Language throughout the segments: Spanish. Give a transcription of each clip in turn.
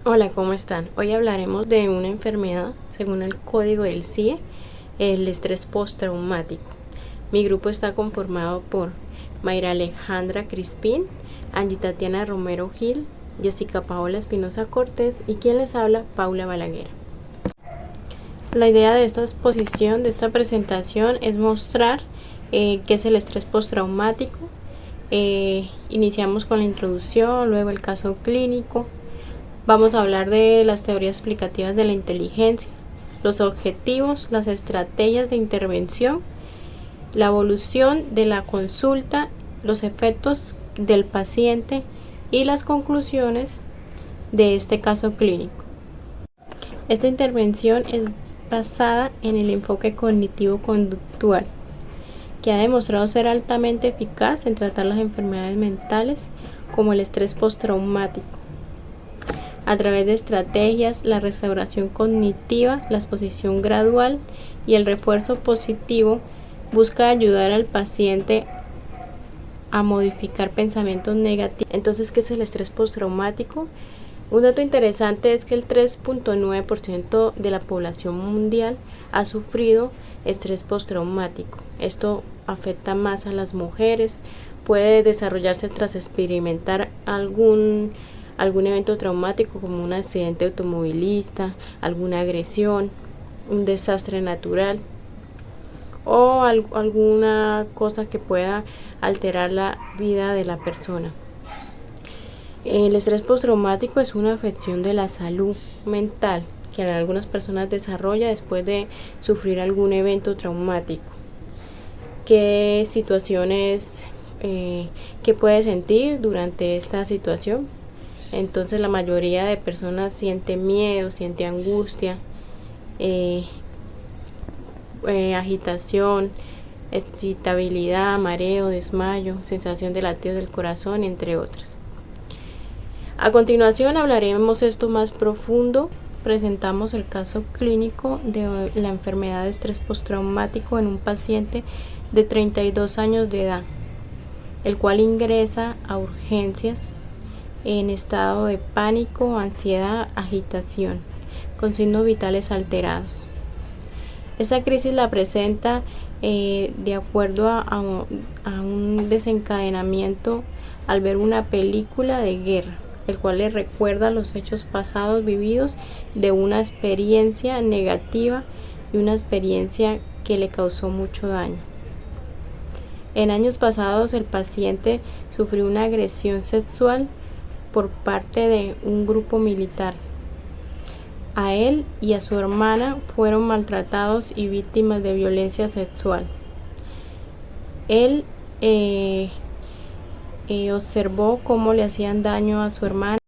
Hola, ¿cómo están? Hoy hablaremos de una enfermedad, según el código del CIE, el estrés postraumático. Mi grupo está conformado por Mayra Alejandra Crispín, Angie Tatiana Romero Gil, Jessica Paola Espinosa Cortés y quien les habla, Paula Balaguer. La idea de esta exposición, de esta presentación, es mostrar qué es el estrés postraumático. Iniciamos con la introducción, luego el caso clínico. Vamos a hablar de las teorías explicativas de la inteligencia, los objetivos, las estrategias de intervención, la evolución de la consulta, los efectos del paciente y las conclusiones de este caso clínico. Esta intervención es basada en el enfoque cognitivo-conductual, que ha demostrado ser altamente eficaz en tratar las enfermedades mentales como el estrés postraumático. A través de estrategias, la restauración cognitiva, la exposición gradual y el refuerzo positivo busca ayudar al paciente a modificar pensamientos negativos. Entonces, ¿qué es el estrés postraumático? Un dato interesante es que el 3.9% de la población mundial ha sufrido estrés postraumático. Esto afecta más a las mujeres, puede desarrollarse tras experimentar algún evento traumático como un accidente automovilista, alguna agresión, un desastre natural o alguna cosa que pueda alterar la vida de la persona. El estrés postraumático es una afección de la salud mental que algunas personas desarrollan después de sufrir algún evento traumático. ¿Qué situaciones que puede sentir durante esta situación? Entonces la mayoría de personas siente miedo, siente angustia, agitación, excitabilidad, mareo, desmayo, sensación de latidos del corazón, entre otras. A continuación hablaremos esto más profundo. Presentamos el caso clínico de la enfermedad de estrés postraumático en un paciente de 32 años de edad, el cual ingresa a urgencias en estado de pánico, ansiedad, agitación, con signos vitales alterados. Esta crisis la presenta de acuerdo a un desencadenamiento al ver una película de guerra, el cual le recuerda los hechos pasados vividos de una experiencia negativa y una experiencia que le causó mucho daño. En años pasados el paciente sufrió una agresión sexual por parte de un grupo militar. A él y a su hermana fueron maltratados y víctimas de violencia sexual. Él observó cómo le hacían daño a su hermana.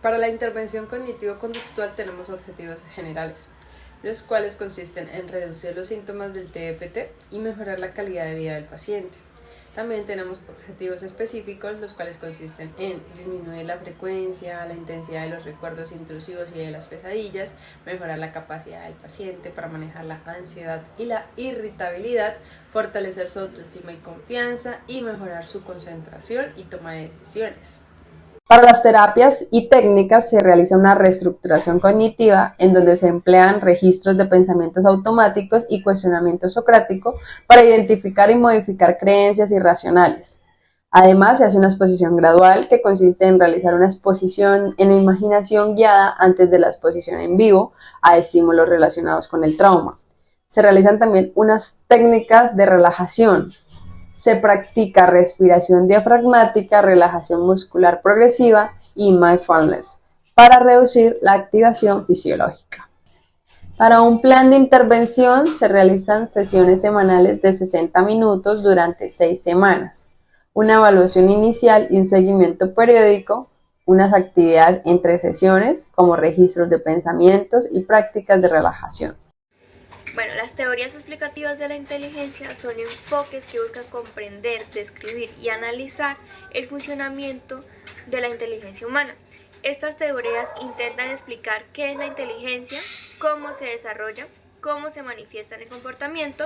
Para la intervención cognitivo-conductual tenemos objetivos generales, los cuales consisten en reducir los síntomas del TEPT y mejorar la calidad de vida del paciente. También tenemos objetivos específicos, los cuales consisten en disminuir la frecuencia, la intensidad de los recuerdos intrusivos y de las pesadillas, mejorar la capacidad del paciente para manejar la ansiedad y la irritabilidad, fortalecer su autoestima y confianza y mejorar su concentración y toma de decisiones. Para las terapias y técnicas se realiza una reestructuración cognitiva en donde se emplean registros de pensamientos automáticos y cuestionamiento socrático para identificar y modificar creencias irracionales. Además, se hace una exposición gradual que consiste en realizar una exposición en imaginación guiada antes de la exposición en vivo a estímulos relacionados con el trauma. Se realizan también unas técnicas de relajación. Se practica respiración diafragmática, relajación muscular progresiva y mindfulness para reducir la activación fisiológica. Para un plan de intervención se realizan sesiones semanales de 60 minutos durante 6 semanas, una evaluación inicial y un seguimiento periódico, unas actividades entre sesiones como registros de pensamientos y prácticas de relajación. Bueno, las teorías explicativas de la inteligencia son enfoques que buscan comprender, describir y analizar el funcionamiento de la inteligencia humana. Estas teorías intentan explicar qué es la inteligencia, cómo se desarrolla, cómo se manifiesta en el comportamiento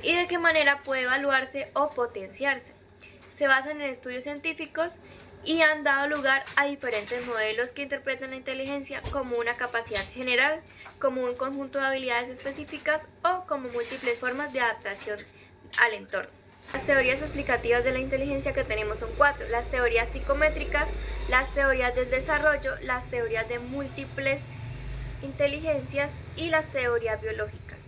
y de qué manera puede evaluarse o potenciarse. Se basan en estudios científicos y han dado lugar a diferentes modelos que interpretan la inteligencia como una capacidad general, como un conjunto de habilidades específicas o como múltiples formas de adaptación al entorno. Las teorías explicativas de la inteligencia que tenemos son 4: las teorías psicométricas, las teorías del desarrollo, las teorías de múltiples inteligencias y las teorías biológicas.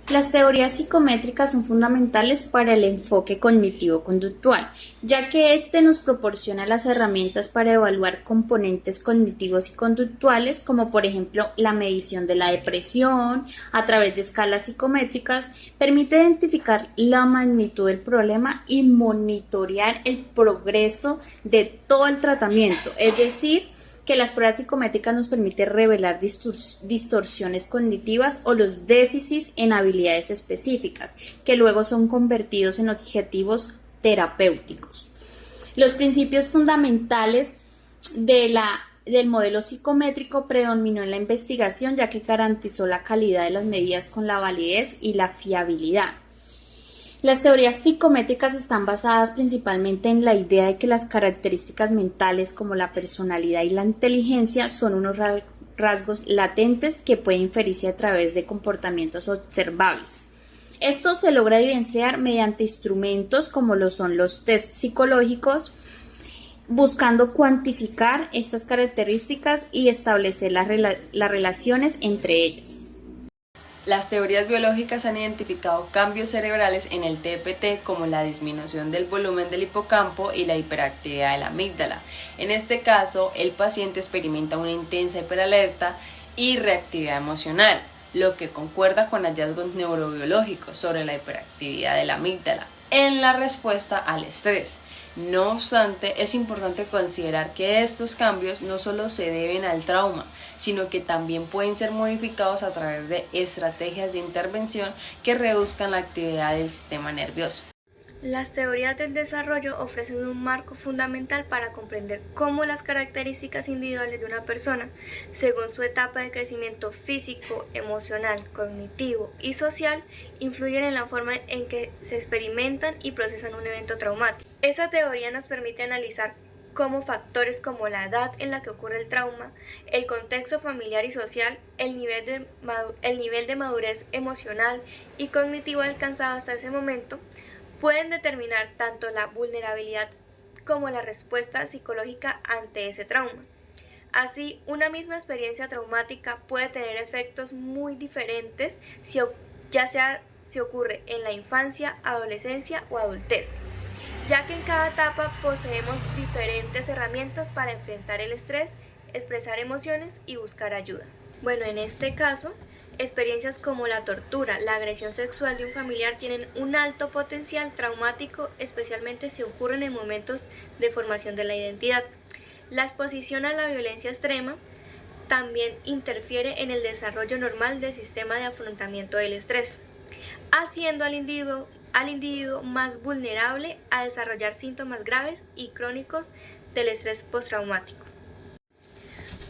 Las teorías psicométricas son fundamentales para el enfoque cognitivo-conductual, ya que éste nos proporciona las herramientas para evaluar componentes cognitivos y conductuales, como por ejemplo la medición de la depresión a través de escalas psicométricas, permite identificar la magnitud del problema y monitorear el progreso de todo el tratamiento, es decir, que las pruebas psicométricas nos permiten revelar distorsiones cognitivas o los déficits en habilidades específicas, que luego son convertidos en objetivos terapéuticos. Los principios fundamentales del modelo psicométrico predominó en la investigación, ya que garantizó la calidad de las medidas con la validez y la fiabilidad. Las teorías psicométricas están basadas principalmente en la idea de que las características mentales como la personalidad y la inteligencia son unos rasgos latentes que pueden inferirse a través de comportamientos observables. Esto se logra evidenciar mediante instrumentos como lo son los test psicológicos, buscando cuantificar estas características y establecer las relaciones entre ellas. Las teorías biológicas han identificado cambios cerebrales en el TPT como la disminución del volumen del hipocampo y la hiperactividad de la amígdala. En este caso, el paciente experimenta una intensa hiperalerta y reactividad emocional, lo que concuerda con hallazgos neurobiológicos sobre la hiperactividad de la amígdala en la respuesta al estrés. No obstante, es importante considerar que estos cambios no solo se deben al trauma, sino que también pueden ser modificados a través de estrategias de intervención que reduzcan la actividad del sistema nervioso. Las teorías del desarrollo ofrecen un marco fundamental para comprender cómo las características individuales de una persona, según su etapa de crecimiento físico, emocional, cognitivo y social, influyen en la forma en que se experimentan y procesan un evento traumático. Esa teoría nos permite analizar cómo factores como la edad en la que ocurre el trauma, el contexto familiar y social, el nivel de madurez emocional y cognitivo alcanzado hasta ese momento, pueden determinar tanto la vulnerabilidad como la respuesta psicológica ante ese trauma. Así, una misma experiencia traumática puede tener efectos muy diferentes ya sea si ocurre en la infancia, adolescencia o adultez, ya que en cada etapa poseemos diferentes herramientas para enfrentar el estrés, expresar emociones y buscar ayuda. Bueno, en este caso, experiencias como la tortura, la agresión sexual de un familiar tienen un alto potencial traumático, especialmente si ocurren en momentos de formación de la identidad. La exposición a la violencia extrema también interfiere en el desarrollo normal del sistema de afrontamiento del estrés, haciendo al individuo más vulnerable a desarrollar síntomas graves y crónicos del estrés postraumático.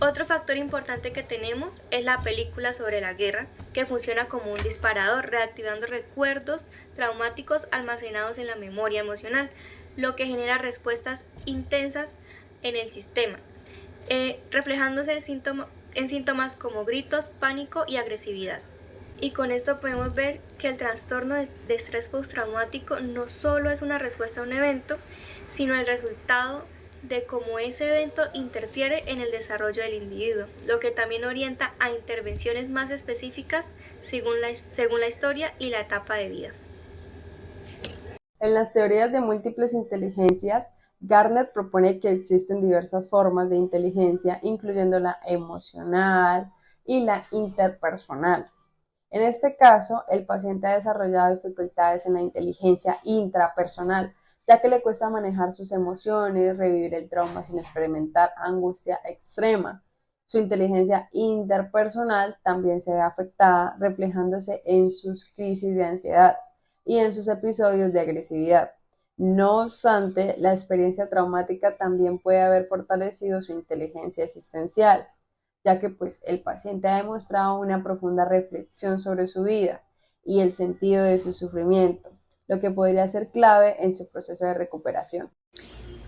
Otro factor importante que tenemos es la película sobre la guerra, que funciona como un disparador, reactivando recuerdos traumáticos almacenados en la memoria emocional, lo que genera respuestas intensas en el sistema, reflejándose en síntomas como gritos, pánico y agresividad. Y con esto podemos ver que el trastorno de estrés postraumático no solo es una respuesta a un evento, sino el resultado de cómo ese evento interfiere en el desarrollo del individuo, lo que también orienta a intervenciones más específicas según la historia y la etapa de vida. En las teorías de múltiples inteligencias, Gardner propone que existen diversas formas de inteligencia, incluyendo la emocional y la interpersonal. En este caso, el paciente ha desarrollado dificultades en la inteligencia intrapersonal, ya que le cuesta manejar sus emociones, revivir el trauma sin experimentar angustia extrema. Su inteligencia interpersonal también se ve afectada, reflejándose en sus crisis de ansiedad y en sus episodios de agresividad. No obstante, la experiencia traumática también puede haber fortalecido su inteligencia existencial, ya que el paciente ha demostrado una profunda reflexión sobre su vida y el sentido de su sufrimiento, lo que podría ser clave en su proceso de recuperación.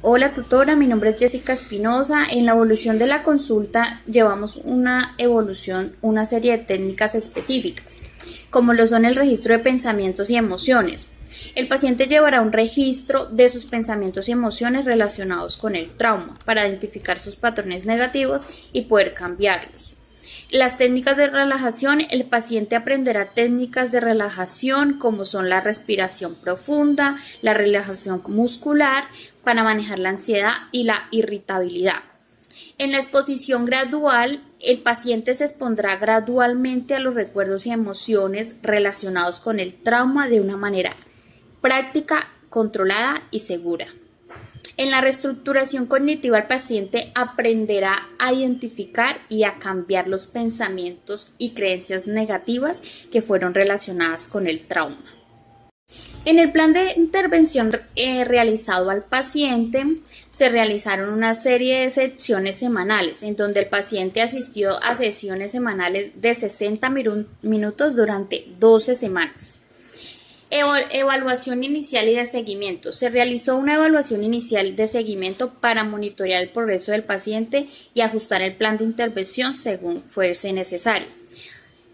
Hola tutora, mi nombre es Jessica Espinosa. En la evolución de la consulta llevamos una serie de técnicas específicas, como lo son el registro de pensamientos y emociones. El paciente llevará un registro de sus pensamientos y emociones relacionados con el trauma para identificar sus patrones negativos y poder cambiarlos. Las técnicas de relajación, el paciente aprenderá técnicas de relajación como son la respiración profunda, la relajación muscular para manejar la ansiedad y la irritabilidad. En la exposición gradual, el paciente se expondrá gradualmente a los recuerdos y emociones relacionados con el trauma de una manera práctica, controlada y segura. En la reestructuración cognitiva, el paciente aprenderá a identificar y a cambiar los pensamientos y creencias negativas que fueron relacionadas con el trauma. En el plan de intervención realizado al paciente, se realizaron una serie de sesiones semanales en donde el paciente asistió a sesiones semanales de 60 minutos durante 12 semanas. Evaluación inicial y de seguimiento. Se realizó una evaluación inicial de seguimiento para monitorear el progreso del paciente y ajustar el plan de intervención según fuese necesario.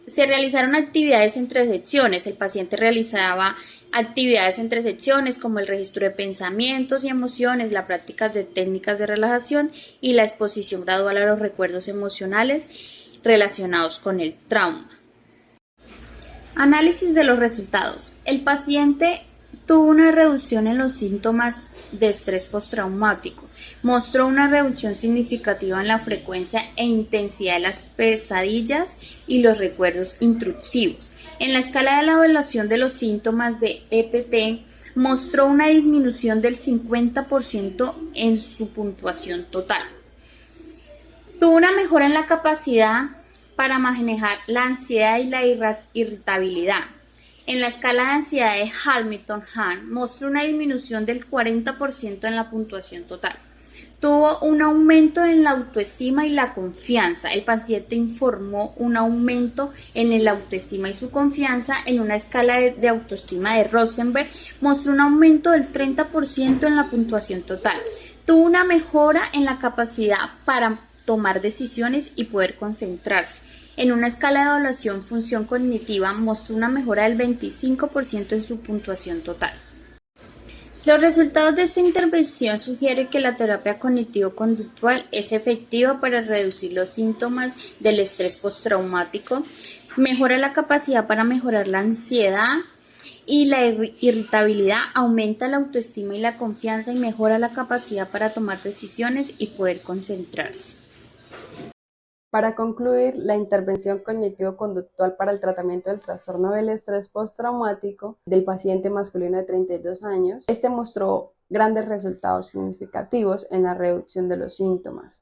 Se realizaron actividades entre secciones. El paciente realizaba actividades entre secciones como el registro de pensamientos y emociones, la práctica de técnicas de relajación y la exposición gradual a los recuerdos emocionales relacionados con el trauma. Análisis de los resultados. El paciente tuvo una reducción en los síntomas de estrés postraumático. Mostró una reducción significativa en la frecuencia e intensidad de las pesadillas y los recuerdos intrusivos. En la escala de la evaluación de los síntomas de EPT, mostró una disminución del 50% en su puntuación total. Tuvo una mejora en la capacidad para manejar la ansiedad y la irritabilidad. En la escala de ansiedad de Hamilton-Hahn mostró una disminución del 40% en la puntuación total. Tuvo un aumento en la autoestima y la confianza. El paciente informó un aumento en la autoestima y su confianza. En una escala de autoestima de Rosenberg mostró un aumento del 30% en la puntuación total. Tuvo una mejora en la capacidad para tomar decisiones y poder concentrarse. En una escala de evaluación función cognitiva mostró una mejora del 25% en su puntuación total. Los resultados de esta intervención sugieren que la terapia cognitivo-conductual es efectiva para reducir los síntomas del estrés postraumático, mejora la capacidad para mejorar la ansiedad y la irritabilidad, aumenta la autoestima y la confianza y mejora la capacidad para tomar decisiones y poder concentrarse. Para concluir, la intervención cognitivo-conductual para el tratamiento del trastorno del estrés postraumático del paciente masculino de 32 años, mostró grandes resultados significativos en la reducción de los síntomas,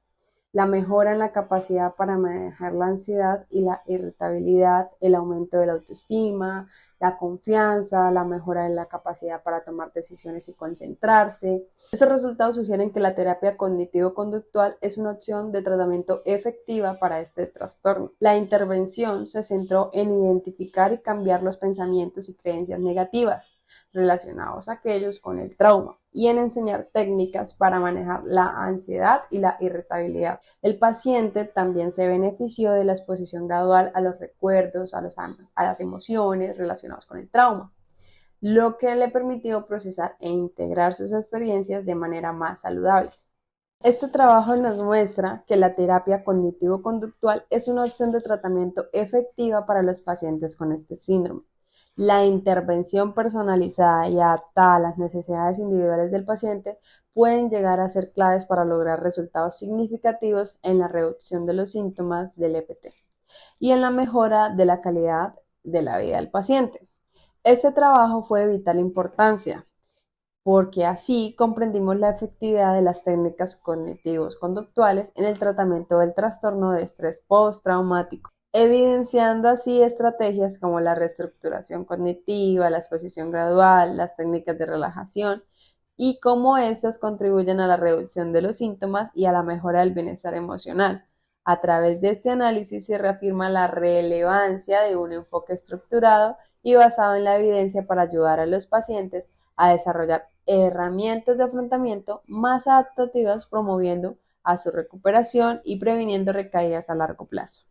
la mejora en la capacidad para manejar la ansiedad y la irritabilidad, el aumento de la autoestima, la confianza, la mejora en la capacidad para tomar decisiones y concentrarse. Esos resultados sugieren que la terapia cognitivo-conductual es una opción de tratamiento efectiva para este trastorno. La intervención se centró en identificar y cambiar los pensamientos y creencias negativas relacionados a aquellos con el trauma y en enseñar técnicas para manejar la ansiedad y la irritabilidad. El paciente también se benefició de la exposición gradual a los recuerdos, a las emociones relacionadas con el trauma, lo que le permitió procesar e integrar sus experiencias de manera más saludable. Este trabajo nos muestra que la terapia cognitivo-conductual es una opción de tratamiento efectiva para los pacientes con este síndrome. La intervención personalizada y adaptada a las necesidades individuales del paciente pueden llegar a ser claves para lograr resultados significativos en la reducción de los síntomas del EPT y en la mejora de la calidad de la vida del paciente. Este trabajo fue de vital importancia porque así comprendimos la efectividad de las técnicas cognitivos conductuales en el tratamiento del trastorno de estrés postraumático, evidenciando así estrategias como la reestructuración cognitiva, la exposición gradual, las técnicas de relajación y cómo éstas contribuyen a la reducción de los síntomas y a la mejora del bienestar emocional. A través de este análisis se reafirma la relevancia de un enfoque estructurado y basado en la evidencia para ayudar a los pacientes a desarrollar herramientas de afrontamiento más adaptativas, promoviendo a su recuperación y previniendo recaídas a largo plazo.